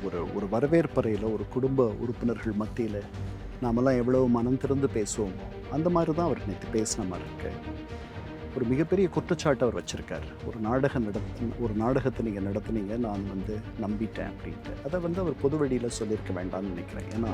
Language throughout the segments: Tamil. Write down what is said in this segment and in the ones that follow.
ஒரு ஒரு வரவேற்பறையில் ஒரு குடும்ப உறுப்பினர்கள் மத்தியில் நாமெல்லாம் எவ்வளவு மனம் திறந்து பேசுவோமோ அந்த மாதிரி தான் அவர் நேற்று பேசின மாதிரி இருக்கு. ஒரு மிகப்பெரிய குற்றச்சாட்டு அவர் வச்சிருக்கார். ஒரு நாடகத்தை நீங்கள் நடத்துனீங்க, நான் நம்பிட்டேன் அப்படின்ட்டு. அதை அவர் பொது வெளியில் சொல்லியிருக்க வேண்டாம்னு நினைக்கிறேன். ஏன்னா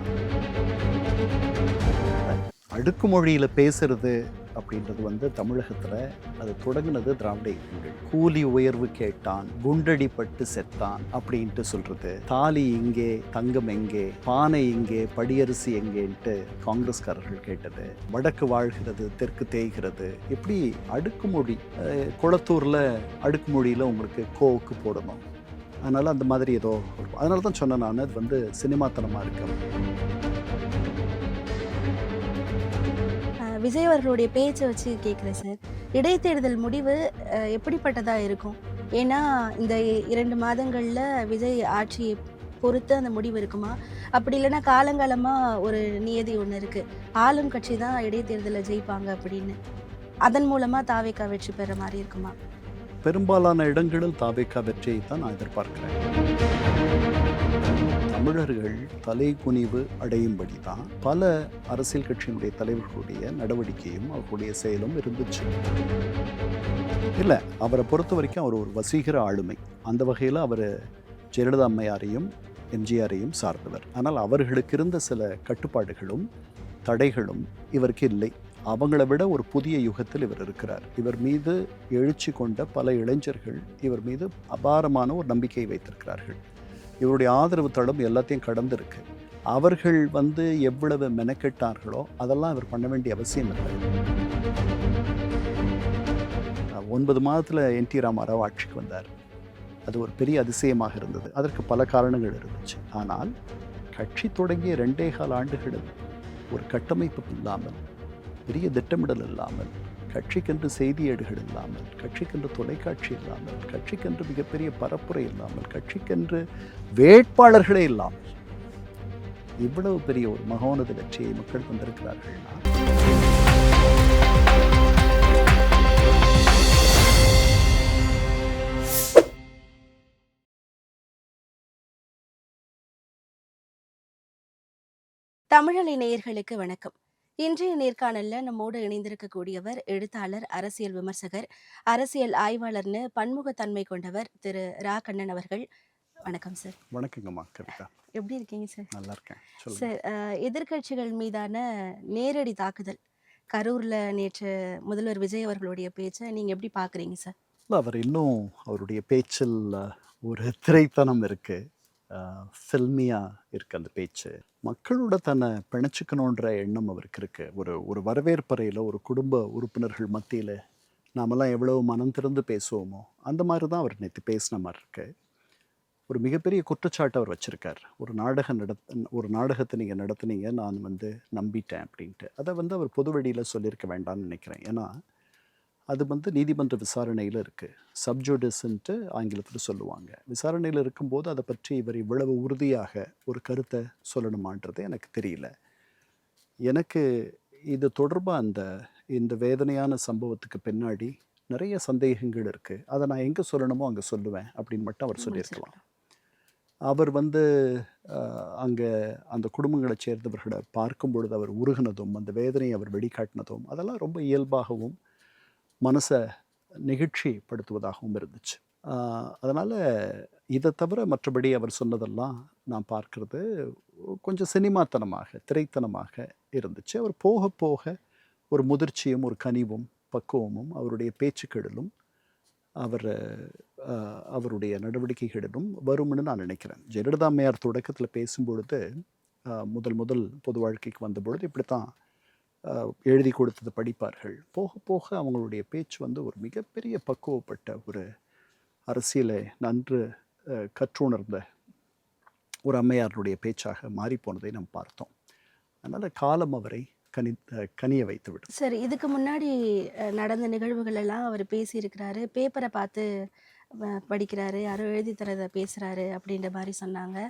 அடுக்குமொழியில் பேசுறது அப்படின்றது தமிழகத்தில் அது தொடங்கினது திராவிட இயக்கங்கள். கூலி உயர்வு கேட்டான், குண்டடிப்பட்டு செத்தான் அப்படின்ட்டு சொல்றது, தாலி இங்கே தங்கம் எங்கே, பானை இங்கே படியரிசி எங்கேன்ட்டு காங்கிரஸ்காரர்கள் கேட்டது, வடக்கு வாழ்கிறது தெற்கு தேய்கிறது, இப்படி அடுக்குமொழி. குளத்தூரில் அடுக்குமொழியில் உங்களுக்கு கோவுக்கு போடணும், அதனால் அந்த மாதிரி ஏதோ. அதனால தான் சொன்னேன் நான், அது சினிமாத்தனமாக இருக்கு. விஜய் அவர்களுடைய பேச்சை வச்சு கேட்குறேன் சார். இடைத்தேர்தல் முடிவு எப்படிப்பட்டதாக இருக்கும்? ஏன்னா இந்த 2 மாதங்களில் விஜய் ஆட்சியை பொறுத்து அந்த முடிவு இருக்குமா? அப்படி இல்லைன்னா காலங்காலமாக ஒரு நியதி ஒன்று இருக்குது, ஆளும் கட்சி தான் இடைத்தேர்தலில் ஜெயிப்பாங்க அப்படின்னு, அதன் மூலமாக தாவேகா வெற்றி பெற மாதிரி இருக்குமா? பெரும்பாலான இடங்களில் தாவேகா வெற்றியை தான் நான் எதிர்பார்க்கிறேன். தமிழர்கள் தலை குனிவு அடையும்படி தான் பல அரசியல் கட்சியினுடைய தலைவர்களுடைய நடவடிக்கையும் அவர்களுடைய செயலும் இருந்துச்சு. இல்லை, அவரை பொறுத்த வரைக்கும் அவர் ஒரு வசீகர ஆளுமை. அந்த வகையில் அவர் ஜெயலலிதா அம்மையாரையும் எம்ஜிஆரையும் சார்ந்தவர். ஆனால் அவர்களுக்கு இருந்த சில கட்டுப்பாடுகளும் தடைகளும் இவருக்கு இல்லை. அவங்கள விட ஒரு புதிய யுகத்தில் இவர் இருக்கிறார். இவர் மீது எழுச்சி கொண்ட பல இளைஞர்கள் இவர் மீது அபாரமான ஒரு நம்பிக்கையை வைத்திருக்கிறார்கள். இவருடைய ஆதரவு தளம் எல்லாத்தையும் கடந்திருக்கு. அவர்கள் எவ்வளவு மெனக்கெட்டார்களோ அதெல்லாம் அவர் பண்ண வேண்டிய அவசியம் இல்லை. 9 மாதத்தில் NT ராமாராவ் ஆட்சிக்கு வந்தார். அது ஒரு பெரிய அதிசயமாக இருந்தது. அதற்கு பல காரணங்கள் இருந்துச்சு. ஆனால் கட்சி தொடங்கிய 2.25 ஆண்டுகளில் ஒரு கட்டமைப்பு இல்லாமல், பெரிய திட்டமிடல் இல்லாமல், கட்சிக்கென்று செய்தியேடுகள் இல்லாமல், கட்சிக்கென்று தொலைக்காட்சி இல்லாமல், கட்சிக்கென்று மிகப்பெரிய பரப்புரை இல்லாமல், கட்சிக்கென்று வேட்பாளர்களே இல்லாமல் இவ்வளவு பெரிய ஒரு மகோனத வெற்றியை மக்கள் தந்திருக்கிறார்கள்னா தமிழலை நேயர்களுக்கு வணக்கம். இன்றைய நேர்காணல்ல நம்மோடு இணைந்திருக்கக்கூடியவர் எழுத்தாளர், அரசியல் விமர்சகர், அரசியல் ஆய்வாளர்னு பன்முகத்தன்மை கொண்டவர் திரு ரா. கண்ணன் அவர்கள். வணக்கம் சார். வணக்கங்கம்மா கவிதா. எப்படி இருக்கீங்க சார்? நல்லா இருக்கேன் சார். எதிர்கட்சிகள் மீதான நேரடி தாக்குதல், கரூரில் நேற்று முதல்வர் விஜய் அவர்களுடைய பேச்சை நீங்கள் எப்படி பார்க்குறீங்க சார்? இல்லை, அவர் இன்னும் அவருடைய பேச்சில் ஒரு திரைத்தனம் இருக்குது, ஃபில்மியாக இருக்குது அந்த பேச்சு. மக்களோட தன்னை பிணைச்சிக்கணுன்ற எண்ணம் அவருக்கு இருக்குது. ஒரு வரவேற்பறையில் ஒரு குடும்ப உறுப்பினர்கள் மத்தியில் நாமெல்லாம் எவ்வளவு மனம் திறந்து பேசுவோமோ அந்த மாதிரி தான் அவர் நேற்று பேசின மாதிரி இருக்கு. ஒரு மிகப்பெரிய குற்றச்சாட்டு அவர் வச்சுருக்கார். ஒரு நாடகத்தை நீங்கள் நடத்துனீங்க, நான் நம்பிட்டேன் அப்படின்ட்டு. அதை அவர் பொது வெளியில் சொல்லியிருக்க வேண்டாம்னு நினைக்கிறேன். ஏன்னா அது நீதிமன்ற விசாரணையில் இருக்குது. சப்ஜுடிஸ்ன்ட்டு ஆங்கிலத்தில் சொல்லுவாங்க. விசாரணையில் இருக்கும்போது அதை பற்றி இவர் இவ்வளவு உறுதியாக ஒரு கருத்தை சொல்லணுமான்றது எனக்கு தெரியல. எனக்கு இது தொடர்பாக இந்த வேதனையான சம்பவத்துக்கு பின்னாடி நிறைய சந்தேகங்கள் இருக்குது. அதை நான் எங்கே சொல்லணுமோ அங்கே சொல்லுவேன் அப்படின்னு மட்டும் அவர் சொல்லியிருக்கலாம். அவர் அங்கே அந்த குடும்பங்களை சேர்ந்தவர்களை பார்க்கும் பொழுது அவர் உருகினதும், அந்த வேதனையை அவர் வெளிக்காட்டினதும், அதெல்லாம் ரொம்ப இயல்பாகவும் மனசை நெகிழ்ச்சிப்படுத்துவதாகவும் இருந்துச்சு. அதனால் இதை தவிர மற்றபடி அவர் சொன்னதெல்லாம் நான் பார்க்குறது கொஞ்சம் சினிமாத்தனமாக, திரைத்தனமாக இருந்துச்சு. அவர் போக போக ஒரு முதிர்ச்சியும் ஒரு கனிவும் பக்குவமும் அவருடைய பேச்சுக்களிலும் அவருடைய நடவடிக்கைகளிலும் வரும்னு நான் நினைக்கிறேன். ஜெயலலிதா அம்மையார் தொடக்கத்தில் பேசும்பொழுது, முதல் பொது வாழ்க்கைக்கு வந்தபொழுது இப்படித்தான் எழுதி கொடுத்தது படிப்பார்கள். போக போக அவங்களுடைய பேச்சு ஒரு மிகப்பெரிய பக்குவப்பட்ட ஒரு அரசியலை நன்று கற்றுணர்ந்த ஒரு அம்மையாருடைய பேச்சாக மாறிப்போனதை நாம் பார்த்தோம். அதனால் காலம் அவரை கனிய வைத்து விடும். சார், இதுக்கு முன்னாடி நடந்த நிகழ்வுகள் எல்லாம் அவர் பேசியிருக்கிறாரு, பேப்பரை பார்த்து படிக்கிறாரு, யாரோ எழுதி தரதை பேசுகிறாரு அப்படின்ற மாதிரி சொன்னாங்க.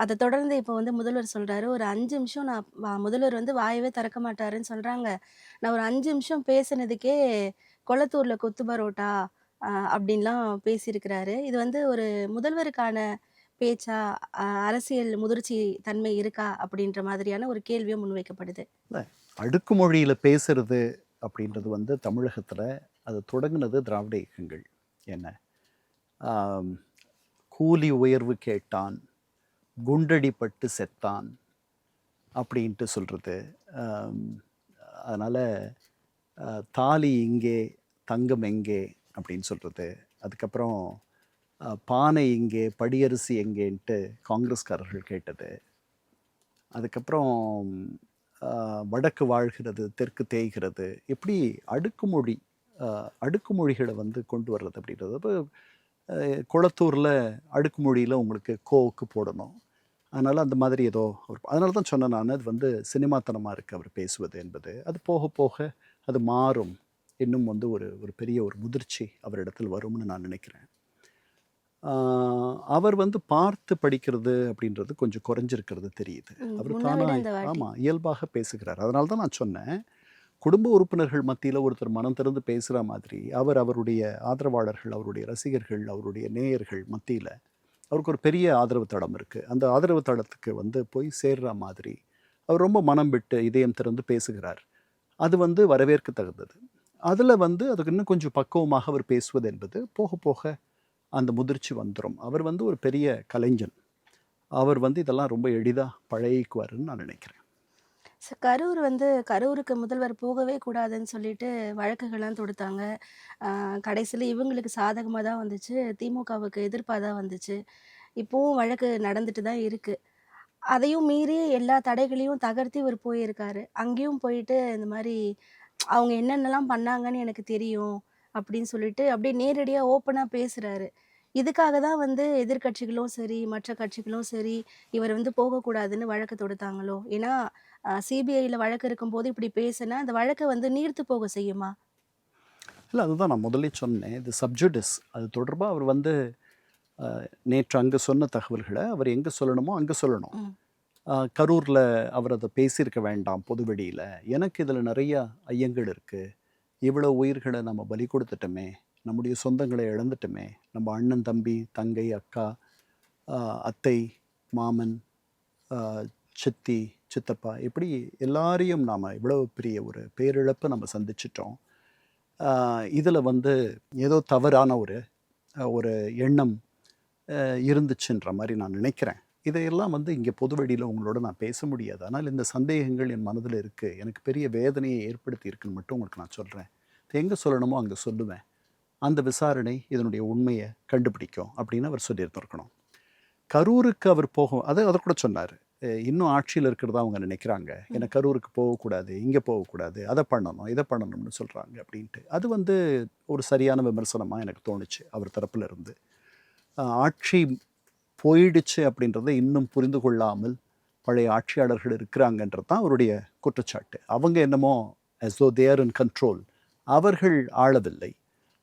அதை தொடர்ந்து இப்போ முதல்வர் சொல்கிறாரு, ஒரு 5 நிமிஷம் நான் முதல்வர் வாயவே திறக்க மாட்டாருன்னு சொல்கிறாங்க. நான் ஒரு 5 நிமிஷம் பேசுனதுக்கே கொளத்தூரில் கொத்து பரோட்டா அப்படின்லாம் பேசியிருக்கிறாரு. இது ஒரு முதல்வருக்கான பேச்சா? அரசியல் முதிர்ச்சி தன்மை இருக்கா? அப்படின்ற மாதிரியான ஒரு கேள்வியும் முன்வைக்கப்படுது. இல்ல, அடுக்குமொழியில் பேசுறது அப்படின்றது வந்து தமிழகத்தில் அது தொடங்குனது திராவிட இயக்கங்கள். என்ன ஆம், கூலி உயர்வு கேட்டான், குண்டடிப்பட்டு செத்தான் அப்படின்ட்டு சொல்கிறது. அதனால் தாலி இங்கே தங்கம் எங்கே அப்படின்னு சொல்கிறது. அதுக்கப்புறம் பானை இங்கே படியரிசி எங்கேன்ட்டு காங்கிரஸ்காரர்கள் கேட்டது. அதுக்கப்புறம் வடக்கு வாழ்கிறது தெற்கு தேய்கிறது, எப்படி அடுக்குமொழி அடுக்குமொழிகளை வந்து கொண்டு வர்றது அப்படின்றது. இப்போ குளத்தூரில் அடுக்குமொழியில் உங்களுக்கு கோவுக்கு போடணும். அதனால் அந்த மாதிரி ஏதோ அதனால தான் சொன்னேன் நான், அது வந்து சினிமாத்தனமாக இருக்குது அவர் பேசுவது என்பது. அது போக போக அது மாறும். இன்னும் வந்து ஒரு ஒரு பெரிய ஒரு முதிர்ச்சி அவரிடத்தில் வரும்னு நான் நினைக்கிறேன். அவர் வந்து பார்த்து படிக்கிறது அப்படின்றது கொஞ்சம் குறைஞ்சிருக்கிறது தெரியுது. அவர் முன்ன தானா விட இந்த வாட்டி. ஆமாம் இயல்பாக பேசுகிறார். அதனால தான் நான் சொன்னேன், குடும்ப உறுப்பினர்கள் மத்தியில் ஒருத்தர் மனம் திறந்து பேசுகிற மாதிரி அவருடைய ஆதரவாளர்கள், அவருடைய ரசிகர்கள், அவருடைய நேயர்கள் மத்தியில் அவருக்கு ஒரு பெரிய ஆதரவு தளம் இருக்குது. அந்த ஆதரவு தளத்துக்கு வந்து போய் சேர்ற மாதிரி அவர் ரொம்ப மனம் விட்டு இதயம் திறந்து பேசுகிறார். அது வந்து வரவேற்க தகுந்தது. அதில் வந்து அதுக்கு இன்னும் கொஞ்சம் பக்குவமாக அவர் பேசுவது என்பது போக போக அந்த முதிர்ச்சி வந்துடும். அவர் வந்து ஒரு பெரிய கலைஞன். அவர் வந்து இதெல்லாம் ரொம்ப எளிதாக பழகிக்குவாருன்னு நான் நினைக்கிறேன். கரூர் வந்து கரூருக்கு முதல்வர் போகவே கூடாதுன்னு சொல்லிட்டு வழக்குகள்லாம் தொடுத்தாங்க. கடைசியில இவங்களுக்கு சாதகமா தான் வந்துச்சு. திமுகவுக்கு எதிர்ப்பா தான் வந்துச்சு. இப்பவும் வழக்கு நடந்துட்டு தான் இருக்கு. அதையும் மீறி எல்லா தடைகளையும் தகர்த்து இவர் போயிருக்காரு. அங்கேயும் போயிட்டு இந்த மாரி அவங்க என்னென்னலாம் பண்ணாங்கன்னு எனக்கு தெரியும். அப்படின்னு சொல்லிட்டு அப்படியே நேரடியா ஓப்பனா பேசுறாரு. இதுக்காக தான் வந்து எதிர்க்கட்சிகளும் சரி, மற்ற கட்சிகளும் சரி, இவர் வந்து போகக்கூடாதுன்னு வழக்கு தொடுத்தாங்களோ? ஏன்னா சிபிஐல வழக்கு இருக்கும்போது இப்படி பேசுனா, அந்த வழக்க வந்து நீர்த்து போக செய்யுமா? இல்லை, அதுதான் நான் முதல்லே சொன்னேன். இது சப்ஜுடிஸ். அது தொடர்பாக அவர் வந்து நேற்று அங்கே சொன்ன தகவல்களை அவர் எங்கே சொல்லணுமோ அங்கே சொல்லணும். ம். கரூரில் அவர் அதை பேசியிருக்க வேண்டாம் பொதுவெளியில். எனக்கு இதில் நிறைய ஐயங்கள் இருக்குது. இவ்வளோ உயிர்களை நம்ம பலி கொடுத்துட்டோமே, நம்முடைய சொந்தங்களை இழந்துட்டோமே, நம்ம அண்ணன் தம்பி தங்கை அக்கா அத்தை மாமன் சித்தி சித்தப்பா இப்படி எல்லாரையும் நாம் இவ்வளோ பெரிய ஒரு பேரிழப்பை நம்ம சந்திச்சிட்டோம். இதில் வந்து ஏதோ தவறான ஒரு ஒரு எண்ணம் இருந்துச்சுன்ற மாதிரி நான் நினைக்கிறேன். இதையெல்லாம் வந்து இங்கே பொதுவெளியில் உங்களோட நான் பேச முடியாது. ஆனால் இந்த சந்தேகங்கள் என் மனதில் இருக்குது. எனக்கு பெரிய வேதனையை ஏற்படுத்தி இருக்குன்னு மட்டும் உங்களுக்கு நான் சொல்கிறேன். எங்கே சொல்லணுமோ அங்கே சொல்லுவேன். அந்த விசாரணை இதனுடைய உண்மையை கண்டுபிடிக்கும் அப்படின்னு அவர் சொல்லியிருந்திருக்கணும். கரூருக்கு அவர் போகும் அதை கூட சொன்னார். இன்னும் ஆட்சியில் இருக்கிறதா அவங்க நினைக்கிறாங்க. ஏன்னா கரூருக்கு போகக்கூடாது, இங்கே போகக்கூடாது, அதை பண்ணணும் இதை பண்ணணும்னு சொல்கிறாங்க அப்படின்ட்டு. அது வந்து ஒரு சரியான விமர்சனமாக எனக்கு தோணுச்சு அவர் தரப்பில் இருந்து. ஆட்சி போயிடுச்சு அப்படின்றத இன்னும் புரிந்து கொள்ளாமல் பழைய ஆட்சியாளர்கள் இருக்கிறாங்கன்றது தான் அவருடைய குற்றச்சாட்டு. அவங்க என்னமோ as though they are in control, அவர்கள் ஆளவில்லை,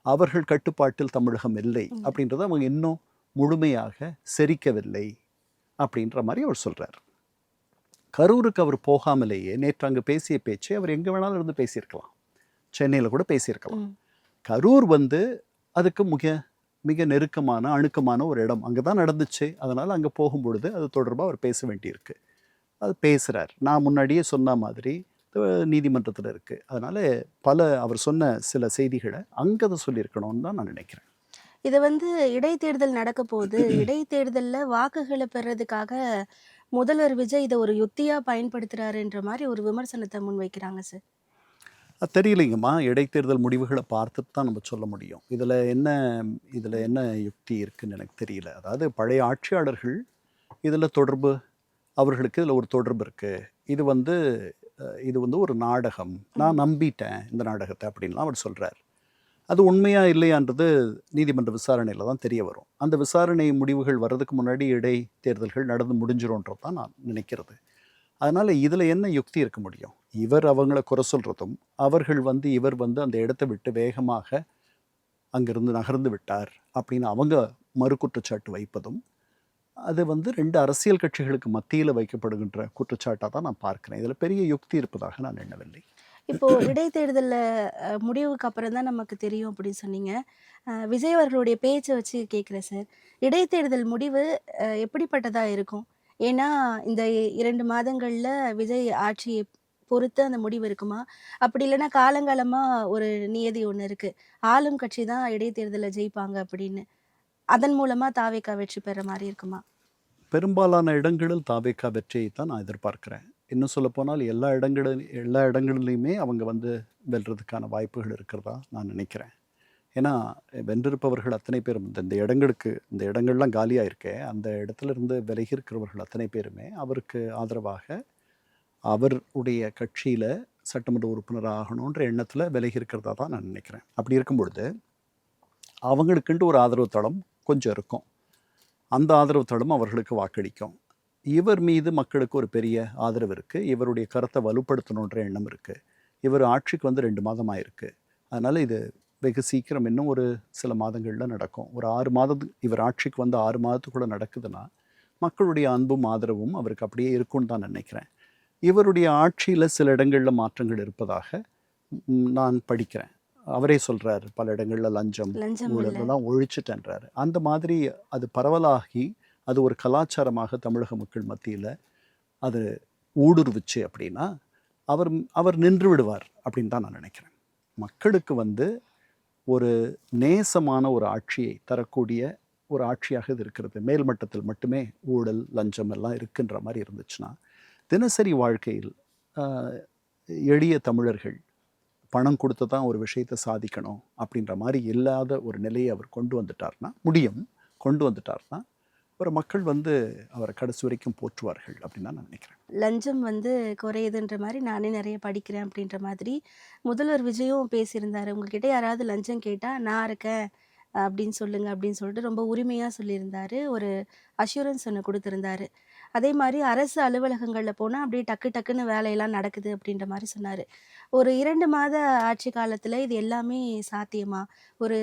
அவர்கள் கட்டுப்பாட்டில் தமிழகம் இல்லை அப்படின்றத அவங்க இன்னும் முழுமையாக செரிக்கவில்லை அப்படின்ற மாதிரி அவர் சொல்கிறார். கரூருக்கு அவர் போகாமலேயே நேற்று அங்கே பேசிய பேச்சை அவர் எங்கே வேணாலும் இருந்து பேசியிருக்கலாம். சென்னையில் கூட பேசியிருக்கலாம். கரூர் வந்து அதுக்கு மிக நெருக்கமான அணுக்கமான ஒரு இடம். அங்கே தான் நடந்துச்சு. அதனால் அங்கே போகும்பொழுது அது தொடர்பாக அவர் பேச வேண்டியிருக்கு. அது பேசுகிறார். நான் முன்னாடியே சொன்ன மாதிரி நீதிமன்றத்தில் இருக்குது. அதனால் அவர் சொன்ன சில செய்திகளை அங்கே அதை சொல்லியிருக்கணும்னு தான் நான் நினைக்கிறேன். இது வந்து இடைத்தேர்தல் நடக்க போகுது. இடைத்தேர்தலில் வாக்குகளை பெறதுக்காக முதல்வர் விஜய் இதை ஒரு யுக்தியா பயன்படுத்துறாருன்ற மாதிரி ஒரு விமர்சனத்தை முன்வைக்கிறாங்க சார். அது தெரியலைங்கம்மா. இடைத்தேர்தல் முடிவுகளை பார்த்துட்டு தான் நம்ம சொல்ல முடியும். இதில் என்ன யுக்தி இருக்குன்னு எனக்கு தெரியல. அதாவது பழைய ஆட்சியாளர்கள் இதில் தொடர்பு, அவர்களுக்கு இதில் ஒரு தொடர்பு இருக்குது. இது வந்து ஒரு நாடகம், நான் நம்பிட்டேன் இந்த நாடகத்தை அப்படின்லாம் அவர் சொல்கிறார். அது உண்மையா இல்லையான்றது நீதிமன்ற விசாரணையில் தான் தெரிய வரும். அந்த விசாரணை முடிவுகள் வர்றதுக்கு முன்னாடி இடைத்தேர்தல்கள் நடந்து முடிஞ்சிரும்ன்றது தான் நான் நினைக்கிறது. அதனால் இதில் என்ன யுக்தி இருக்க முடியும்? இவர் அவங்கள குறை சொல்கிறதும், இவர் வந்து அந்த இடத்த விட்டு வேகமாக அங்கிருந்து நகர்ந்து விட்டார் அப்படின்னு அவங்க மறுகுற்றச்சாட்டு வைப்பதும், அது வந்து 2 அரசியல் கட்சிகளுக்கு மத்தியில் வைக்கப்படுகின்ற குற்றச்சாட்டாக தான் நான் பார்க்கிறேன். இதில் பெரிய யுக்தி இருப்பதாக நான் எண்ணவில்லை. இப்போ இடைத்தேர்தல்ல முடிவுக்கு அப்புறம் தான் நமக்கு தெரியும் அப்படின்னு சொன்னீங்க. விஜய் அவர்களுடைய பேச்ச வச்சு கேட்கிறேன் சார். இடைத்தேர்தல் முடிவு எப்படிப்பட்டதா இருக்கும்? ஏன்னா, இந்த 2 மாதங்கள்ல விஜய் ஆட்சிய பொறுத்து அந்த முடிவு இருக்குமா? அப்படி இல்லன்னா காலங்காலமா ஒரு நியதி ஒண்ணு இருக்கு. ஆளும் கட்சி தான் இடைத்தேர்தல்ல ஜெயிப்பாங்க அப்படின்னு. அதன் மூலமா தாவேகா வெற்றி பெற மாரி இருக்குமா? பெரும்பாலான இடங்களில் தாவேகா வெற்றியை தான் நான் எதிர்பார்க்கிறேன். இன்னும் சொல்லப்போனால் எல்லா இடங்களிலுமே அவங்க வந்து வெல்றதுக்கான வாய்ப்புகள் இருக்கிறதா நான் நினைக்கிறேன். ஏன்னா, வென்றிருப்பவர்கள் அத்தனை பேரும் இந்த இடங்கள்லாம் காலியா இருக்கே, அந்த இடத்திலிருந்து விலகி இருக்கிறவர்கள் அத்தனை பேருமே அவருக்கு ஆதரவாக அவருடைய கட்சியில சட்டமன்ற உறுப்பினர் ஆகணுன்ற எண்ணத்தில விலகி இருக்கிறதா தான் நான் நினைக்கிறேன். அப்படி இருக்கும் பொழுது, அவங்களுக்குன்ட்டு ஒரு ஆதரவு தளம் கொஞ்சம் இருக்கும். அந்த ஆதரவு தளம் அவர்களுக்கு வாக்களிக்கும். இவர் மீது மக்களுக்கு ஒரு பெரிய ஆதரவு இருக்கு. இவருடைய கருத்தை வலுப்படுத்தணுன்ற எண்ணம் இருக்கு. இவர் ஆட்சிக்கு வந்து 2 மாதம் ஆயிருக்கு. அதனால இது வெகு சீக்கிரம் இன்னும் ஒரு சில மாதங்கள்ல நடக்கும். ஒரு 6 மாதத்துக்கு இவர் ஆட்சிக்கு வந்து 6 மாதத்துக்குள்ள நடக்குதுன்னா, மக்களுடைய அன்பும் ஆதரவும் அவருக்கு அப்படியே இருக்கும்னு தான் நினைக்கிறேன். இவருடைய ஆட்சியில சில இடங்கள்ல மாற்றங்கள் இருப்பதாக நான் படிக்கிறேன். அவரே சொல்றாரு, பல இடங்கள்ல லஞ்சம், லஞ்சம் இல்ல. ஊழலெல்லாம் ஒழிச்சுட்டேன்றாரு. அந்த மாதிரி அது பரவலாகி, அது ஒரு கலாச்சாரமாக தமிழக மக்கள் மத்தியில அது ஊடுருவுச்சு அப்படின்னா, அவர் அவர் நின்று விடுவார் அப்படின்னு தான் நான் நினைக்கிறேன். மக்களுக்கு வந்து ஒரு நேசமான ஒரு ஆட்சியை தரக்கூடிய ஒரு ஆட்சியாக இது இருக்கிறது. மேல்மட்டத்தில் மட்டுமே ஊழல், லஞ்சம் எல்லாம் இருக்குன்ற மாதிரி இருந்துச்சுன்னா, தினசரி வாழ்க்கையில் எளிய தமிழர்கள் பணம் கொடுத்து தான் ஒரு விஷயத்தை சாதிக்கணும் அப்படின்ற மாதிரி இல்லாத ஒரு நிலையை அவர் கொண்டு வந்துட்டார்னா ஒரு மக்கள் வந்து அவரை கடைசி வரைக்கும் போற்றுவார்கள் அப்படின்னு தான் நான் நினைக்கிறேன். லஞ்சம் வந்து குறையுதுன்ற மாரி நானே நெறைய படிக்கிறேன் அப்படின்ற மாதிரி முதல்வர் விஜயும் பேசியிருந்தாரு. உங்ககிட்ட யாராவது லஞ்சம் கேட்டா, "நான் இருக்கேன் அப்படின்னு சொல்லுங்க" அப்படின்னு சொல்லிட்டு ரொம்ப உரிமையா சொல்லியிருந்தாரு. ஒரு அஷ்யூரன்ஸ் ஒண்ணு குடுத்திருந்தாரு. அதே மாரி அரசு அலுவலகங்கள்ல போனா அப்படியே டக்கு டக்குன்னு வேலையெல்லாம் நடக்குது அப்படின்ற மாரி சொன்னாரு. ஒரு 2 மாத ஆட்சி காலத்துல இது எல்லாமே சாத்தியமா? ஒரு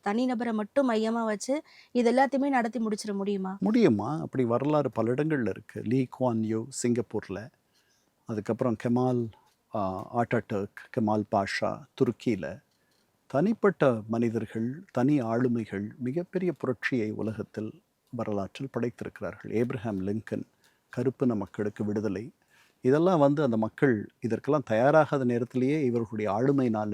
தனிநபர மட்டும் மையமா வச்சு இது எல்லாத்தையுமே நடத்தி முடிச்சிட முடியுமா? முடியுமா? அப்படி வரலாறு பல இடங்கள்ல இருக்கு. லீ குவான் யூ சிங்கப்பூர்ல, அதுக்கப்புறம் ஆட்டாடர்க், கெமால் பாஷா துருக்கியில, தனிப்பட்ட மனிதர்கள், தனி ஆளுமைகள் மிகப்பெரிய புரட்சியை உலகத்தில் வரலாற்றில் படைத்திருக்கிறார்கள். ஏப்ரஹாம் லிங்கன், கருப்பின மக்களுக்கு விடுதலை, இதெல்லாம் வந்து அந்த மக்கள் இதற்கெல்லாம் தயாராகாத நேரத்திலேயே இவர்களுடைய ஆளுமையினால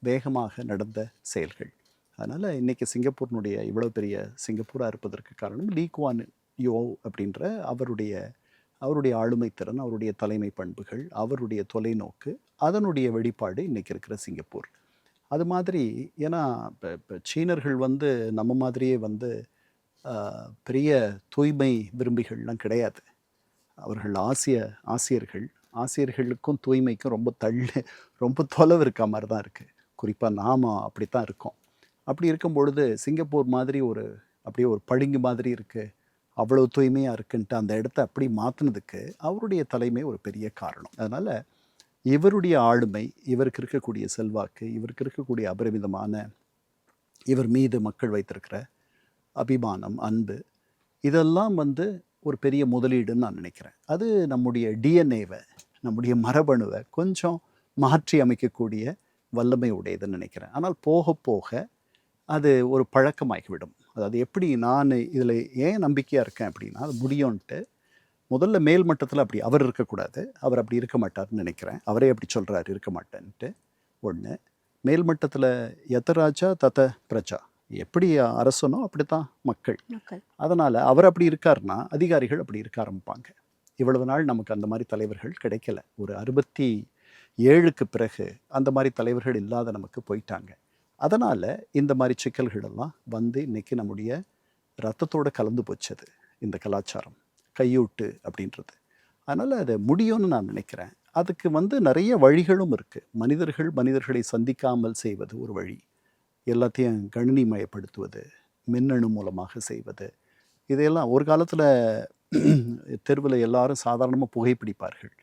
வேகமாக நடந்த செயல்கள். அதனால் இன்றைக்கி சிங்கப்பூரினுடைய இவ்வளோ பெரிய சிங்கப்பூராக இருப்பதற்கு காரணம் லீ குவான் யோ அப்படின்ற அவருடைய ஆளுமைத்திறன், அவருடைய தலைமை பண்புகள், அவருடைய தொலைநோக்கு, அதனுடைய வெளிப்பாடு இன்றைக்கி இருக்கிற சிங்கப்பூர். அது மாதிரி ஏன்னா இப்போ சீனர்கள் வந்து நம்ம மாதிரியே வந்து பெரிய தூய்மை விரும்பிகள்லாம் கிடையாது. அவர்கள் ஆசியர்களுக்கும் தூய்மைக்கும் ரொம்ப தொலைவு இருக்க மாதிரி தான் இருக்குது. குறிப்பாக நாம் அப்படி தான் இருக்கோம். அப்படி இருக்கும் பொழுது சிங்கப்பூர் மாதிரி அப்படியே ஒரு பளிங்கு மாதிரி இருக்குது, அவ்வளோ தூய்மையாக இருக்குன்ட்டு அந்த இடத்த அப்படி மாற்றினதுக்கு அவருடைய தலைமை ஒரு பெரிய காரணம். அதனால் இவருடைய ஆளுமை, இவருக்கு இருக்கக்கூடிய செல்வாக்கு, இவருக்கு இருக்கக்கூடிய அபரிமிதமான இவர் மீது மக்கள் வைத்திருக்கிற அபிமானம், அன்பு, இதெல்லாம் வந்து ஒரு பெரிய முதலீடுன்னு நான் நினைக்கிறேன். அது நம்முடைய டிஎன்ஏவை, நம்முடைய மரபணுவை கொஞ்சம் மாற்றி அமைக்கக்கூடிய வல்லமை உடையதுன்னு நினைக்கிறேன். ஆனால் போக போக அது ஒரு பழக்கமாகிவிடும். அதாவது எப்படி நான் இதில் ஏன் நம்பிக்கையாக இருக்கேன் அப்படின்னா, அது முடியும்ன்ட்டு முதல்ல மேல் மட்டத்தில் அவர் இருக்கக்கூடாது. அவர் அப்படி இருக்க மாட்டார்னு நினைக்கிறேன். அவரே அப்படி சொல்கிறாரு, இருக்க மாட்டேன்ட்டு. ஒன்று, மேல்மட்டத்தில் எத ராஜா தத பிரஜா, எப்படி அரசனோ அப்படித்தான் மக்கள். அதனால் அவர் அப்படி இருக்காருன்னா அதிகாரிகள் அப்படி இருக்க ஆரம்பிப்பாங்க. இவ்வளவு நாள் நமக்கு அந்த மாதிரி தலைவர்கள் கிடைக்கல. ஒரு 67க்கு பிறகு அந்த மாதிரி தலைவர்கள் இல்லாத நமக்கு போயிட்டாங்க. அதனால் இந்த மாதிரி சிக்கல்கள் எல்லாம் வந்து இன்றைக்கி நம்முடைய ரத்தத்தோடு கலந்து போச்சது இந்த கலாச்சாரம், கையூட்டு அப்படின்றது. அதனால் அது முடியும்னு நான் நினைக்கிறேன். அதுக்கு வந்து நிறைய வழிகளும் இருக்குது. மனிதர்களை சந்திக்காமல் செய்வது ஒரு வழி, எல்லாத்தையும் கணினிமயப்படுத்துவது, மின்னணு மூலமாக செய்வது, இதையெல்லாம் ஒரு காலத்தில் தெருவில் எல்லாரும் சாதாரணமாக புகைப்பிடிப்பார்கள்.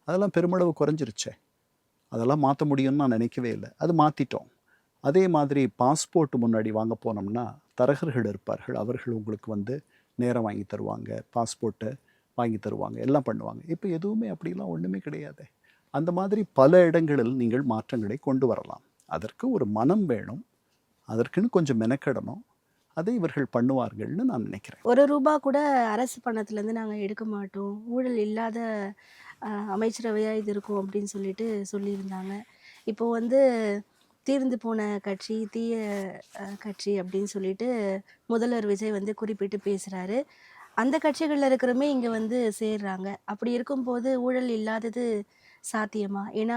அதெல்லாம் பெருமளவு குறைஞ்சிருச்சே. அதெல்லாம் மாற்ற முடியும்னு நான் நினைக்கவே இல்லை. அது மாற்றிட்டோம். அதே மாதிரி பாஸ்போர்ட் முன்னாடி வாங்க போனோம்னா தரகர்கள் இருப்பார்கள். அவர்கள் உங்களுக்கு வந்து நேரம் வாங்கி தருவாங்க, பாஸ்போர்ட்டை வாங்கி தருவாங்க, எல்லாம் பண்ணுவாங்க. இப்போ எதுவுமே அப்படிலாம் ஒன்றுமே கிடையாது. அந்த மாதிரி பல இடங்களில் நீங்கள் மாற்றங்களை கொண்டு வரலாம். அதற்கு ஒரு மனம் வேணும், அதற்குன்னு கொஞ்சம் மெனக்கெடணும். அதை இவர்கள் பண்ணுவார்கள்னு நான் நினைக்கிறேன். ₹1 கூட அரசு பணத்துலேருந்து நாங்கள் எடுக்க மாட்டோம், ஊழல் இல்லாத அமைச்சரவையாக இது இருக்கும் அப்படின்னு சொல்லிட்டு சொல்லியிருந்தாங்க. இப்போ வந்து தீர்ந்து போன கட்சி, தீய கட்சி அப்படின்னு சொல்லிட்டு முதல்வர் விஜய் வந்து குறிப்பிட்டு பேசுகிறாரு. அந்த கட்சிகளில் இருக்கிறவமே இங்கே வந்து சேர்றாங்க. அப்படி இருக்கும்போது ஊழல் இல்லாதது சாத்தியமா? ஏன்னா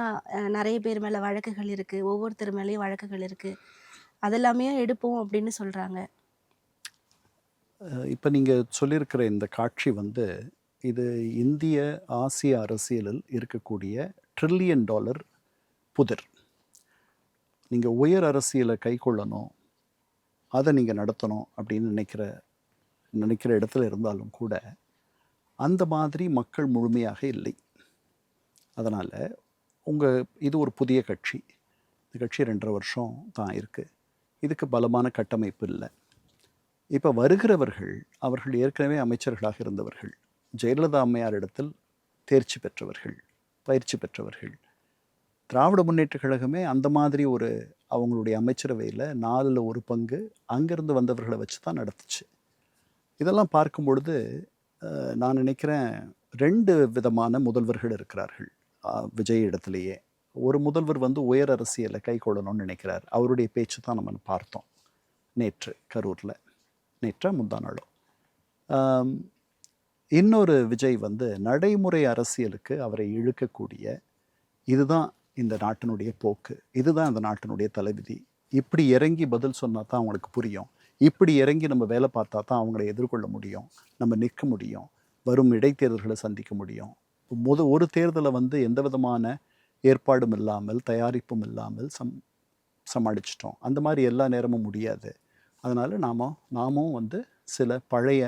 நிறைய பேர் மேலே வழக்குகள் இருக்குது, ஒவ்வொருத்தர் மேலேயும் வழக்குகள் இருக்குது, அதெல்லாமே எடுப்போம் அப்படின்னு சொல்கிறாங்க. இப்போ நீங்கள் சொல்லியிருக்கிற இந்த காட்சி வந்து இது இந்திய ஆசிய அரசியலில் இருக்கக்கூடிய $1 trillion புதிர். நீங்கள் உயர் அரசியலை கை கொள்ளணும், அதை நீங்கள் நடத்தணும் அப்படின்னு நினைக்கிற இடத்துல இருந்தாலும் கூட அந்த மாதிரி மக்கள் முழுமையாக இல்லை. அதனால் இது ஒரு புதிய கட்சி. இந்த கட்சி 2.5 வருஷம் தான் இருக்குது. இதுக்கு பலமான கட்டமைப்பு இல்லை. இப்போ வருகிறவர்கள் அவர்கள் ஏற்கனவே அமைச்சர்களாக இருந்தவர்கள், ஜெயலலிதா அம்மையார் இடத்தில் தேர்ச்சி பெற்றவர்கள், பயிற்சி பெற்றவர்கள். திராவிட முன்னேற்றக் கழகமே அந்த மாதிரி அவங்களுடைய அமைச்சரவையில் 4ல் 1 பங்கு அங்கேருந்து வந்தவர்களை வச்சு தான் நடத்துச்சு. இதெல்லாம் பார்க்கும் பொழுது நான் நினைக்கிறேன் 2 விதமான முதல்வர்கள் இருக்கிறார்கள் விஜய் இடத்துலையே. ஒரு முதல்வர் வந்து உயர் அரசியலை கை கொள்ளணும்னு நினைக்கிறார். அவருடைய பேச்சு தான் நம்ம பார்த்தோம் நேற்று கரூரில், நேற்றா முந்தா நாளோ. இன்னொரு விஜய் வந்து நடைமுறை அரசியலுக்கு அவரை இழுக்கக்கூடிய, இதுதான் இந்த நாட்டினுடைய போக்கு, இதுதான் இந்த நாட்டினுடைய தலைவிதி, இப்படி இறங்கி பதில் சொன்னால் தான் அவங்களுக்கு புரியும், இப்படி இறங்கி நம்ம வேலை பார்த்தா தான் அவங்கள எதிர்கொள்ள முடியும், நம்ம நிற்க முடியும், வரும் இடைத்தேர்தல்களை சந்திக்க முடியும். ஒரு தேர்தலை வந்து எந்த விதமான ஏற்பாடும் இல்லாமல் தயாரிப்பும் இல்லாமல் சமாளிச்சிட்டோம். அந்த மாதிரி எல்லா நேரமும் முடியாது. அதனால் நாமும் வந்து சில பழைய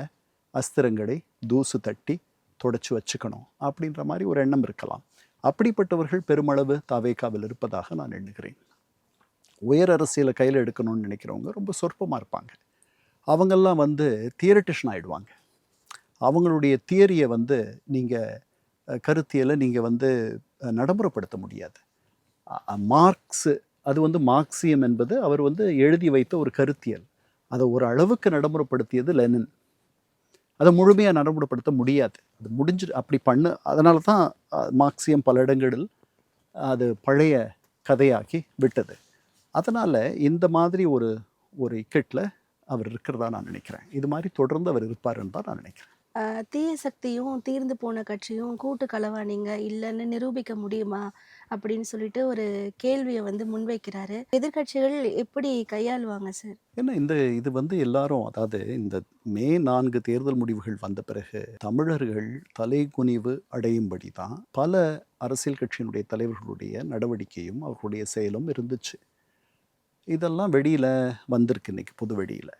அஸ்திரங்களை தூசு தட்டி தொடச்சி வச்சுக்கணும் அப்படின்ற மாதிரி ஒரு எண்ணம் இருக்கலாம். அப்படிப்பட்டவர்கள் பெருமளவு தவேகாவில் இருப்பதாக நான் எண்ணுகிறேன். உயர் அரசியலை கையில் எடுக்கணும்னு நினைக்கிறவங்க ரொம்ப சொற்பமாக இருப்பாங்க. அவங்கெல்லாம் வந்து தியரட்டிஷன் ஆகிடுவாங்க. அவங்களுடைய தியரியை வந்து கருத்தியலை நீங்கள் வந்து நடைமுறைப்படுத்த முடியாது. மார்க்ஸு, அது வந்து மார்க்சியம் என்பது அவர் வந்து எழுதி வைத்த ஒரு கருத்தியல். அதை ஒரு அளவுக்கு நடைமுறைப்படுத்தியது லெனின். அதை முழுமையாக நடைமுறைப்படுத்த முடியாது. அது அப்படி அதனால தான் மார்க்சியம் பல இடங்களில் அது பழைய கதையாக்கி விட்டது. அதனால் இந்த மாதிரி ஒரு இக்கட்டில் அவர் இருக்கிறதா நான் நினைக்கிறேன். இது மாதிரி தொடர்ந்து அவர் இருப்பாருன்னு தான் நான் நினைக்கிறேன். தீய சக்தியும் தீர்ந்து போன கட்சியும் கூட்டு களவாணிங்க இல்லைன்னு நிரூபிக்க முடியுமா அப்படின்னு சொல்லிட்டு ஒரு கேள்வியை வந்து முன்வைக்கிறாரு. எதிர்கட்சிகள் எப்படி கையாளுவாங்க சார்? ஏன்னா இது வந்து எல்லாரும், அதாவது இந்த மே 4 தேர்தல் முடிவுகள் வந்த பிறகு தமிழர்கள் தலைகுனிவு அடையும்படி தான் பல அரசியல் கட்சியினுடைய தலைவர்களுடைய நடவடிக்கையும் அவர்களுடைய செயலும் இருந்துச்சு. இதெல்லாம் வெளியில் வந்திருக்கு. இன்னைக்கு பொது வெளியில்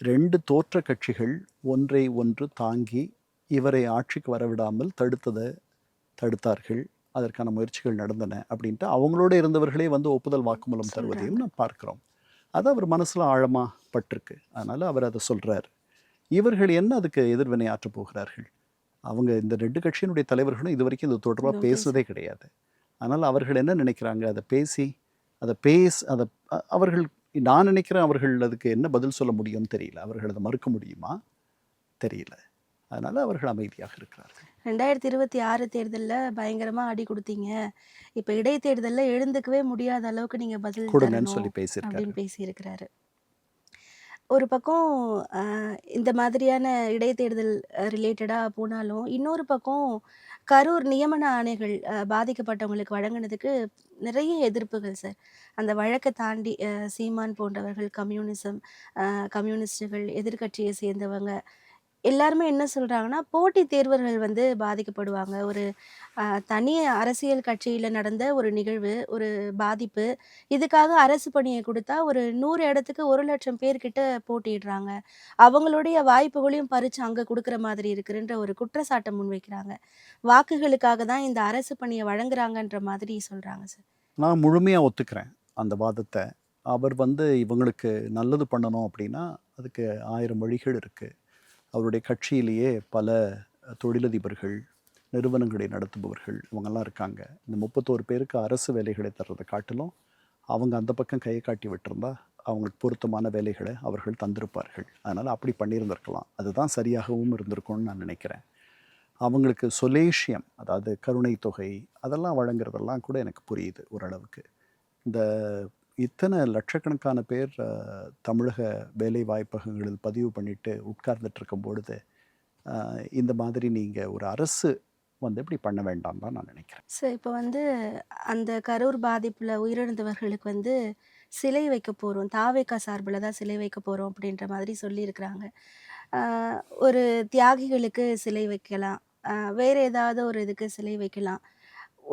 2 தோற்ற கட்சிகள் ஒன்றை ஒன்று தாங்கி இவரை ஆட்சிக்கு வரவிடாமல் தடுத்தார்கள், அதற்கான முயற்சிகள் நடந்தன அப்படின்ட்டு அவங்களோட இருந்தவர்களே வந்து ஒப்புதல் வாக்குமூலம் தருவதையும் நாம் பார்க்குறோம். அது அவர் மனசில் ஆழமாக பட்டிருக்கு. அதனால் அவர் அதை சொல்கிறார். இவர்கள் என்ன அதுக்கு எதிர்வினை ஆற்றப் போகிறார்கள்? அவங்க இந்த 2 கட்சியினுடைய தலைவர்களும் இது வரைக்கும் இது தொடர்பாக பேசுவதே கிடையாது. அதனால் அவர்கள் என்ன நினைக்கிறாங்க, அவர்கள், நான் நினைக்கிறேன் அவர்கள் அதுக்கு என்ன பதில் சொல்ல முடியும்னு தெரியல. அவர்கள் அதை மறுக்க முடியுமா தெரியல. அதனால் அவர்கள் அமைதியாக இருக்கிறார்கள். 2026 தேர்தலில் பயங்கரமாக அடி கொடுத்தீங்க, இப்போ இடைத்தேர்தலில் எழுந்துக்கவே முடியாத அளவுக்கு நீங்கள் பதில் கொடுங்கன்னு சொல்லி பேசியிருக்கிறாரு. ஒரு பக்கம் இந்த மாதிரியான இடைத்தேர்தல் ரிலேட்டடாக போனாலும், இன்னொரு பக்கம் கரூர் நியமன ஆணைகள் பாதிக்கப்பட்டவங்களுக்கு வழங்கினதுக்கு நிறைய எதிர்ப்புகள் சார். அந்த வழக்கை தாண்டி சீமான் போன்றவர்கள், கம்யூனிஸ்டுகள், எதிர்கட்சியை சேர்ந்தவங்க எல்லாருமே என்ன சொல்கிறாங்கன்னா, போட்டித் தேர்வர்கள் வந்து பாதிக்கப்படுவாங்க. ஒரு தனி அரசியல் கட்சியில் நடந்த ஒரு நிகழ்வு, ஒரு பாதிப்பு, இதுக்காக அரசு பணியை கொடுத்தா ஒரு 100 இடத்துக்கு 1,00,000 பேர்கிட்ட போட்டியிடுறாங்க, அவங்களுடைய வாய்ப்புகளையும் பறித்து அங்கே கொடுக்குற மாதிரி இருக்குன்ற ஒரு குற்றச்சாட்டை முன்வைக்கிறாங்க. வாக்குகளுக்காக தான் இந்த அரசு பணியை வழங்குறாங்கன்ற மாதிரி சொல்கிறாங்க சார். நான் முழுமையாக ஒத்துக்கிறேன் அந்த வாதத்தை. அவர் வந்து இவங்களுக்கு நல்லது பண்ணணும் அப்படின்னா அதுக்கு 1000 வழிகள் இருக்குது. அவருடைய கட்சியிலேயே பல தொழிலதிபர்கள், நிறுவனங்களை நடத்துபவர்கள் இவங்கெல்லாம் இருக்காங்க. இந்த 31 பேருக்கு அரசு வேலைகளை தர்றதை காட்டிலும் அவங்க அந்த பக்கம் கையை காட்டி விட்டிருந்தா அவங்களுக்கு பொருத்தமான வேலைகளை அவர்கள் தந்திருப்பார்கள். அதனால் அப்படி பண்ணியிருந்திருக்கலாம். அதுதான் சரியாகவும் இருந்திருக்கும்னு நான் நினைக்கிறேன். அவங்களுக்கு சொலேஷியம், அதாவது கருணை தொகை, அதெல்லாம் வழங்குறதெல்லாம் கூட எனக்கு புரியுது ஓரளவுக்கு. இந்த இத்தனை லட்சக்கணக்கான பேர் தமிழக வேலை வாய்ப்பகங்களில் பதிவு பண்ணிட்டு உட்கார்ந்துட்டு இருக்கும் பொழுது இந்த மாதிரி நீங்கள் ஒரு அரசு வந்து இப்படி பண்ண வேண்டாம் தான் நான் நினைக்கிறேன். ஸோ இப்போ வந்து அந்த கரூர் பாதிப்பில் உயிரிழந்தவர்களுக்கு வந்து சிலை வைக்க போகிறோம், தாவேகா சார்பில் தான் சிலை வைக்க போகிறோம் அப்படின்ற மாதிரி சொல்லியிருக்கிறாங்க. ஒரு தியாகிகளுக்கு சிலை வைக்கலாம், வேறு ஏதாவது ஒரு இதுக்கு சிலை வைக்கலாம்.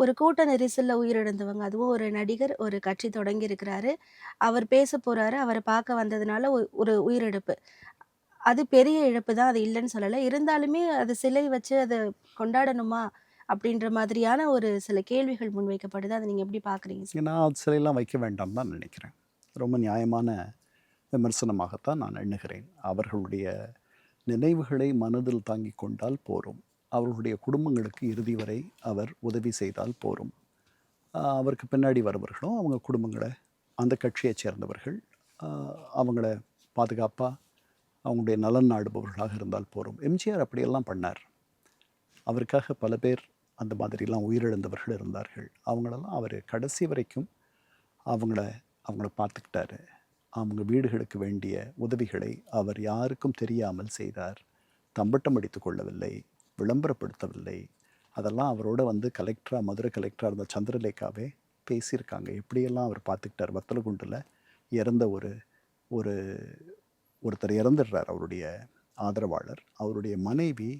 ஒரு கூட்ட நெரிசலில் உயிரிழந்தவங்க, அதுவும் ஒரு நடிகர் ஒரு கட்சி தொடங்கி இருக்கிறாரு, அவர் பேச போகிறாரு, அவரை பார்க்க வந்ததுனால ஒரு உயிரிழப்பு. அது பெரிய இழப்பு தான், அது இல்லைன்னு சொல்லலை. இருந்தாலுமே அது சிலை வச்சு அதை கொண்டாடணுமா அப்படின்ற மாதிரியான ஒரு சில கேள்விகள் முன்வைக்கப்படுது. அதை நீங்கள் எப்படி பார்க்குறீங்க சார்? நான் சிலையெல்லாம் வைக்க வேண்டாம் தான் நினைக்கிறேன். ரொம்ப நியாயமான விமர்சனமாகத்தான் நான் எண்ணுகிறேன். அவர்களுடைய நினைவுகளை மனதில் தாங்கி கொண்டால் போரும். அவர்களுடைய குடும்பங்களுக்கு இறுதி வரை அவர் உதவி செய்தால் போரும். அவருக்கு பின்னாடி வரவர்களும் அவங்க குடும்பங்களை, அந்த கட்சியைச் சேர்ந்தவர்கள் அவங்கள பாதுகாப்பாக அவங்களுடைய நலன் நாடுபவர்களாக இருந்தால் போரும். எம்ஜிஆர் அப்படியெல்லாம் பண்ணார். அவருக்காக பல பேர் அந்த மாதிரிலாம் உயிரிழந்தவர்கள் இருந்தார்கள். அவங்களெல்லாம் அவர் கடைசி வரைக்கும் அவங்கள பார்த்துக்கிட்டாரு. அவங்க வீடுகளுக்கு வேண்டிய உதவிகளை அவர் யாருக்கும் தெரியாமல் செய்தார். தம்பட்டம் அடித்து கொள்ளவில்லை, விளம்பரப்படுத்தவில்லை. அதெல்லாம் அவரோட வந்து கலெக்டராக, மதுரை கலெக்டராக இருந்த சந்திரலேகாவே பேசியிருக்காங்க. எப்படியெல்லாம் அவர் பார்த்துக்கிட்டார். வத்தலகுண்டில் இறந்த ஒருத்தர் இறந்துடுறார், அவருடைய ஆதரவாளர். அவருடைய மனைவி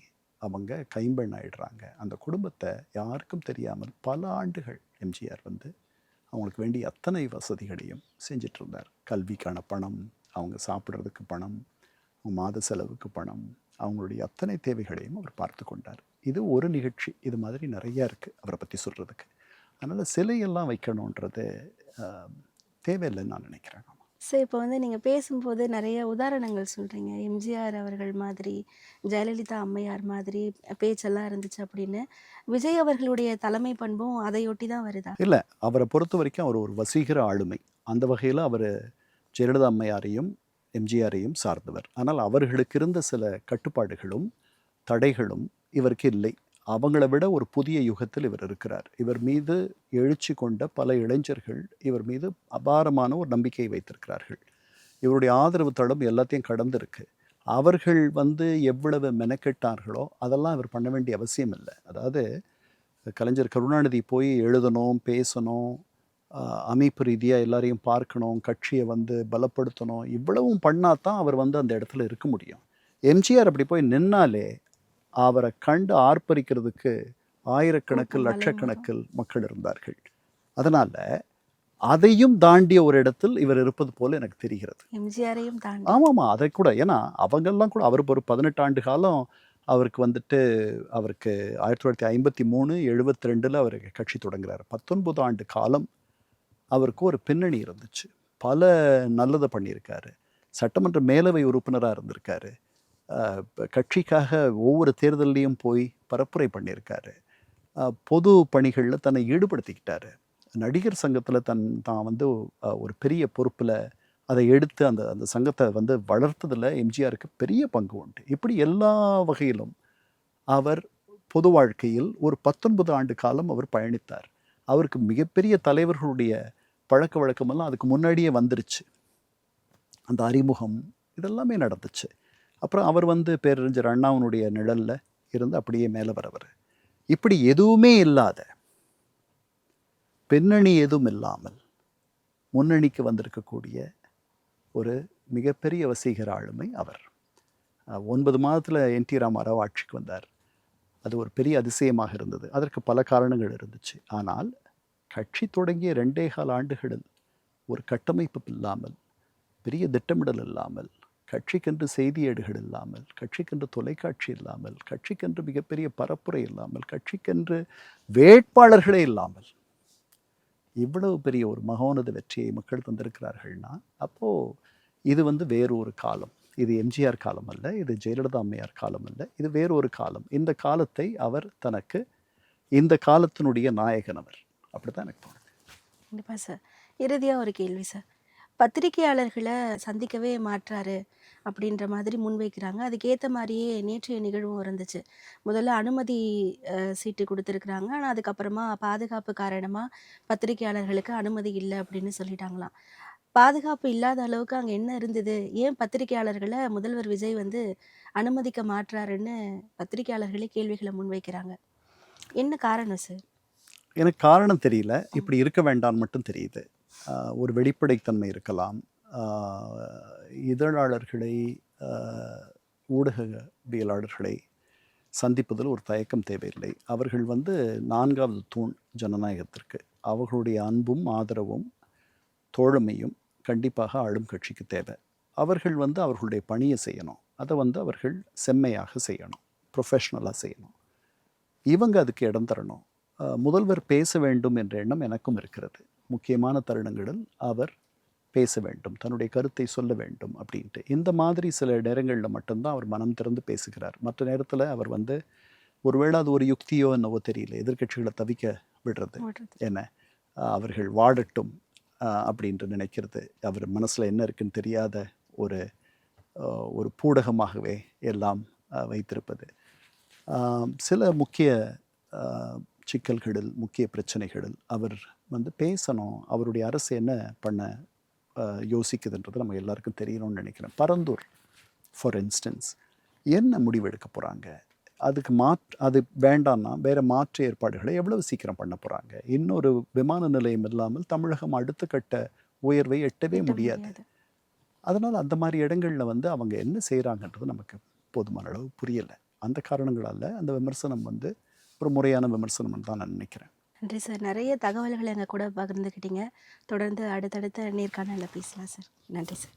அவங்க கைம்பெண் ஆயிடுறாங்க. அந்த குடும்பத்தை யாருக்கும் தெரியாமல் பல ஆண்டுகள் எம்ஜிஆர் வந்து அவங்களுக்கு வேண்டிய அத்தனை வசதிகளையும் செஞ்சிட்டு இருந்தார். கல்விக்கான பணம், அவங்க சாப்பிட்றதுக்கு பணம், மாத செலவுக்கு பணம், அவங்களுடைய அத்தனை தேவைகளையும் அவர் பார்த்து கொண்டார். இது ஒரு நிகழ்ச்சி. இது மாதிரி நிறையா இருக்குது அவரை பற்றி சொல்கிறதுக்கு. அதனால் சிலையெல்லாம் வைக்கணுன்றது தேவையில்லைன்னு நான் நினைக்கிறேன். ஸோ இப்போ வந்து நீங்கள் பேசும்போது நிறைய உதாரணங்கள் சொல்கிறீங்க. எம்ஜிஆர் அவர்கள் மாதிரி, ஜெயலலிதா அம்மையார் மாதிரி பேச்செல்லாம் இருந்துச்சு அப்படின்னு. விஜய் அவர்களுடைய தலைமை பண்பும் அதையொட்டி தான் வருதா? இல்லை, அவரை பொறுத்த வரைக்கும் அவர் ஒரு வசீகர ஆளுமை. அந்த வகையில் அவர் ஜெயலலிதா அம்மையாரையும் எம்ஜிஆரையும் சார்ந்தவர். ஆனால் அவர்களுக்கு இருந்த சில கட்டுப்பாடுகளும் தடைகளும் இவருக்கு இல்லை. அவங்கள விட ஒரு புதிய யுகத்தில் இவர் இருக்கிறார். இவர் மீது எழுச்சி கொண்ட பல இளைஞர்கள் இவர் மீது அபாரமான ஒரு நம்பிக்கை வைத்திருக்கிறார்கள். இவருடைய ஆதரவு தளம் எல்லாத்தையும் கடந்திருக்கு. அவர்கள் வந்து எவ்வளவு மெனக்கெட்டார்களோ அதெல்லாம் இவர் பண்ண வேண்டிய அவசியம் இல்லை. அதாவது கலைஞர் கருணாநிதி போய் எழுதணும், பேசணும், அமைப்பு ரீதியாக எல்லாரையும் பார்க்கணும், கட்சியை வந்து பலப்படுத்தணும், இவ்வளவும் பண்ணாதான் அவர் வந்து அந்த இடத்துல இருக்க முடியும். எம்ஜிஆர் அப்படி போய் நின்னாலே அவரை கண்டு ஆர்ப்பரிக்கிறதுக்கு ஆயிரக்கணக்கில் லட்சக்கணக்கில் மக்கள் இருந்தார்கள். அதனால் அதையும் தாண்டிய ஒரு இடத்தில் இவர் இருப்பது போல எனக்கு தெரிகிறது. எம்ஜிஆரையும் தாண்டி. ஆமாம், அதை கூட. ஏன்னா அவங்கெல்லாம் கூட அவர் ஒரு 18 ஆண்டு காலம் அவருக்கு 1953 72 அவர் கட்சி தொடங்குறாரு. 19 ஆண்டு காலம் அவருக்கு ஒரு பின்னணி இருந்துச்சு. பல நல்லதை பண்ணியிருக்காரு. சட்டமன்ற மேலவை உறுப்பினராக இருந்திருக்காரு. கட்சிக்காக ஒவ்வொரு தேர்தலையும் போய் பரப்புரை பண்ணியிருக்காரு. பொது பணிகளில் தன்னை ஈடுபடுத்திக்கிட்டாரு. நடிகர் சங்கத்தில் தான் வந்து ஒரு பெரிய பொறுப்பில் அதை எடுத்து அந்த சங்கத்தை வந்து வளர்த்ததில் எம்ஜிஆருக்கு பெரிய பங்கு உண்டு. இப்படி எல்லா வகையிலும் அவர் பொது வாழ்க்கையில் ஒரு 19 ஆண்டு காலம் அவர் பயணித்தார். அவருக்கு மிகப்பெரிய தலைவர்களுடைய பழக்க வழக்கமெல்லாம் அதுக்கு முன்னாடியே வந்துருச்சு. அந்த அறிமுகம் இதெல்லாமே நடந்துச்சு. அப்புறம் அவர் வந்து பேரறிஞர் அண்ணாவினுடைய நிழலில் இருந்து அப்படியே மேலே வரவர். இப்படி எதுவுமே இல்லாத, பின்னணி எதுவும் இல்லாமல் முன்னணிக்கு வந்திருக்கக்கூடிய ஒரு மிகப்பெரிய வசீகர ஆளுமை அவர். 9 மாதத்தில் என்டி ராமாராவ் ஆட்சிக்கு வந்தார். அது ஒரு பெரிய அதிசயமாக இருந்தது. அதற்கு பல காரணங்கள் இருந்துச்சு. ஆனால் கட்சி தொடங்கிய 2.25 ஆண்டுகளில் ஒரு கட்டமைப்பு இல்லாமல், பெரிய திட்டமிடல் இல்லாமல், கட்சிக்கென்று செய்தியேடுகள் இல்லாமல், கட்சிக்கென்று தொலைக்காட்சி இல்லாமல், கட்சிக்கென்று மிகப்பெரிய பரப்புரை இல்லாமல், கட்சிக்கென்று வேட்பாளர்களே இல்லாமல் இவ்வளவு பெரிய ஒரு மகோனத வெற்றியை மக்கள் தந்திருக்கிறார்கள்னா அப்போது இது வந்து வேறு ஒரு காலம். இது எம்ஜிஆர் காலம் அல்ல, இது ஜெயலலிதா அம்மையார் காலம் அல்ல, இது வேறொரு காலம். இந்த காலத்தை அவர் தனக்கு இந்த காலத்தினுடைய நாயகன் அவர். அப்படித்தான் எனக்கு தோணுது. கண்டிப்பாக சார். இறுதியாக ஒரு கேள்வி சார். பத்திரிகையாளர்களை சந்திக்கவே மாட்றாரு அப்படின்ற மாதிரி முன்வைக்கிறாங்க. அதுக்கேற்ற மாதிரியே நேற்றைய நிகழ்வும் இருந்துச்சு. முதல்ல அனுமதி சீட்டு கொடுத்துருக்குறாங்க. ஆனால் அதுக்கப்புறமா பாதுகாப்பு காரணமாக பத்திரிகையாளர்களுக்கு அனுமதி இல்லை அப்படின்னு சொல்லிட்டாங்களாம். பாதுகாப்பு இல்லாத அளவுக்கு அங்கே என்ன இருந்தது? ஏன் பத்திரிகையாளர்களை முதல்வர் விஜய் வந்து அனுமதிக்க மாட்றாருன்னு பத்திரிகையாளர்களே கேள்விகளை முன்வைக்கிறாங்க. என்ன காரணம் சார்? எனக்கு காரணம் தெரியல. இப்படி இருக்க வேண்டான்னு மட்டும் தெரியுது. ஒரு வெளிப்படைத்தன்மை இருக்கலாம். இதழாளர்களை, ஊடகவியலாளர்களை சந்திப்பதில் ஒரு தயக்கம் தேவையில்லை. அவர்கள் வந்து 4வது தூண் ஜனநாயகத்திற்கு. அவர்களுடைய அன்பும் ஆதரவும் தோழமையும் கண்டிப்பாக ஆளும் கட்சிக்கு தேவை. அவர்கள் வந்து அவர்களுடைய பணியை செய்யணும். அதை வந்து அவர்கள் செம்மையாக செய்யணும், ப்ரொஃபஷ்னலாக செய்யணும். இவங்க அதுக்கு இடம் தரணும். முதல்வர் பேச வேண்டும் என்ற எண்ணம் எனக்கும் இருக்கிறது. முக்கியமான தருணங்களில் அவர் பேச வேண்டும், தன்னுடைய கருத்தை சொல்ல வேண்டும் அப்படின்ட்டு. இந்த மாதிரி சில நேரங்களில் மட்டும்தான் அவர் மனம் திறந்து பேசுகிறார். மற்ற நேரத்தில் அவர் வந்து ஒருவேளை அது ஒரு யுக்தியோ என்னவோ தெரியல, எதிர்க்கட்சிகளை தவிக்க விடுறது என்ன, அவர்கள் வாடட்டும் அப்படின்ட்டு நினைக்கிறது, அவர் மனசில் என்ன இருக்குன்னு தெரியாத ஒரு ஒரு பூடகமாகவே எல்லாம் வைத்திருப்பது. சில முக்கிய சிக்கல்களில், முக்கிய பிரச்சனைகளில் அவர் வந்து பேசணும். அவருடைய அரசு என்ன பண்ண யோசிக்குதுன்றது நம்ம எல்லாருக்கும் தெரியணும்னு நினைக்கிறேன். பரந்தூர் ஃபார் இன்ஸ்டன்ஸ் என்ன முடிவு எடுக்க போகிறாங்க, அதுக்கு அது வேண்டான்னா வேறு மாற்று ஏற்பாடுகளை எவ்வளவு சீக்கிரம் பண்ண போகிறாங்க. இன்னொரு விமான நிலையம் இல்லாமல் தமிழகம் அடுத்த கட்ட உயர்வை எட்டவே முடியாது. அதனால் அந்த மாதிரி இடங்களில் வந்து அவங்க என்ன செய்கிறாங்கன்றது நமக்கு போதுமான அளவு புரியலை. அந்த காரணங்களால் அந்த விமர்சனம் வந்து ஒரு முறையான விமர்சனம்னு தான் நான் நினைக்கிறேன். நன்றி சார். நிறைய தகவல்களை எங்கள் கூட பகிர்ந்துக்கிட்டீங்க. தொடர்ந்து அடுத்தடுத்த நேர்காணலில் பேசலாம் சார். நன்றி சார்.